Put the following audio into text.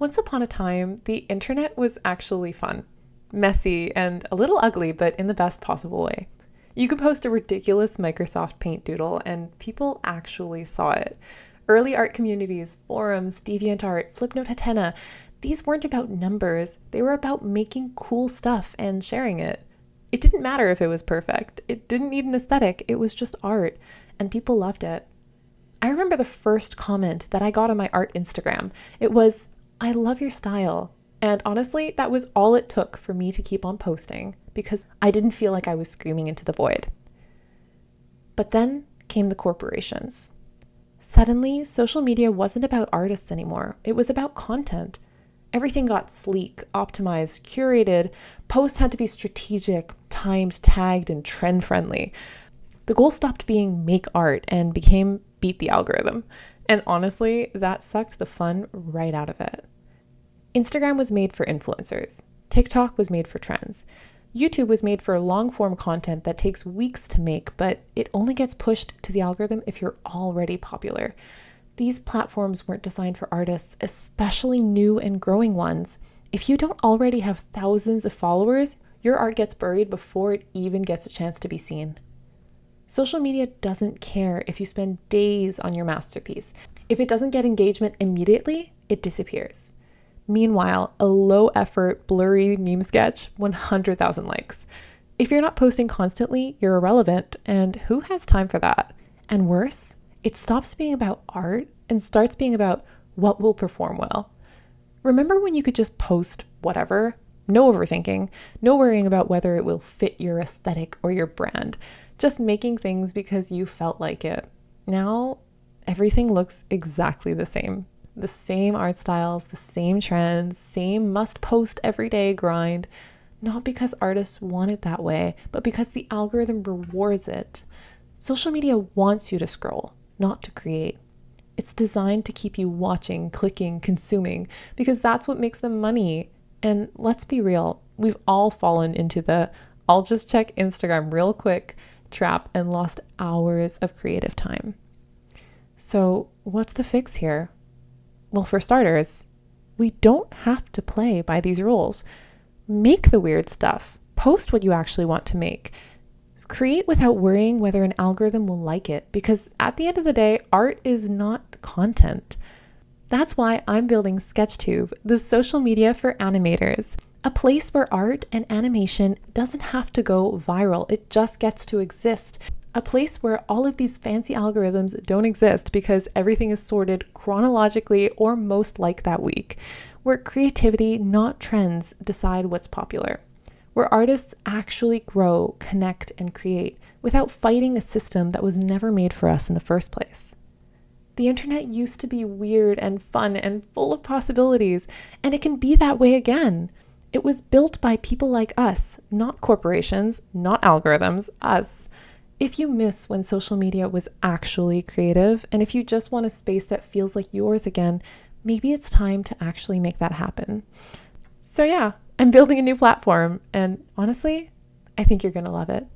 Once upon a time, the internet was actually fun. Messy and a little ugly, but in the best possible way. You could post a ridiculous Microsoft Paint doodle and people actually saw it. Early art communities, forums, DeviantArt, Flipnote Hatena, these weren't about numbers, they were about making cool stuff and sharing it. It didn't matter if it was perfect, it didn't need an aesthetic, it was just art, and people loved it. I remember the first comment that I got on my art Instagram. It was, "I love your style." And honestly, that was all it took for me to keep on posting because I didn't feel like I was screaming into the void. But then came the corporations. Suddenly, social media wasn't about artists anymore. It was about content. Everything got sleek, optimized, curated. Posts had to be strategic, timed, tagged, and trend-friendly. The goal stopped being make art and became beat the algorithm. And honestly, that sucked the fun right out of it. Instagram was made for influencers. TikTok was made for trends. YouTube was made for long-form content that takes weeks to make, but it only gets pushed to the algorithm if you're already popular. These platforms weren't designed for artists, especially new and growing ones. If you don't already have thousands of followers, your art gets buried before it even gets a chance to be seen. Social media doesn't care if you spend days on your masterpiece. If it doesn't get engagement immediately, it disappears. Meanwhile, a low-effort, blurry meme sketch, 100,000 likes. If you're not posting constantly, you're irrelevant, and who has time for that? And worse, it stops being about art and starts being about what will perform well. Remember when you could just post whatever? No overthinking, no worrying about whether it will fit your aesthetic or your brand. Just making things because you felt like it. Now, everything looks exactly the same. The same art styles, the same trends, same must post every day grind. Not because artists want it that way, but because the algorithm rewards it. Social media wants you to scroll, not to create. It's designed to keep you watching, clicking, consuming, because that's what makes them money. And let's be real, we've all fallen into the "I'll just check Instagram real quick" trap and lost hours of creative time. So what's the fix here? Well, for starters, we don't have to play by these rules. Make the weird stuff. Post what you actually want to make. Create without worrying whether an algorithm will like it, because at the end of the day, art is not content. That's why I'm building SketchTube, the social media for animators. A place where art and animation doesn't have to go viral, it just gets to exist. A place where all of these fancy algorithms don't exist because everything is sorted chronologically or most like that week. Where creativity, not trends, decide what's popular. Where artists actually grow, connect, and create without fighting a system that was never made for us in the first place. The internet used to be weird and fun and full of possibilities, and it can be that way again. It was built by people like us, not corporations, not algorithms, us. If you miss when social media was actually creative, and if you just want a space that feels like yours again, maybe it's time to actually make that happen. So yeah, I'm building a new platform, and honestly, I think you're gonna love it.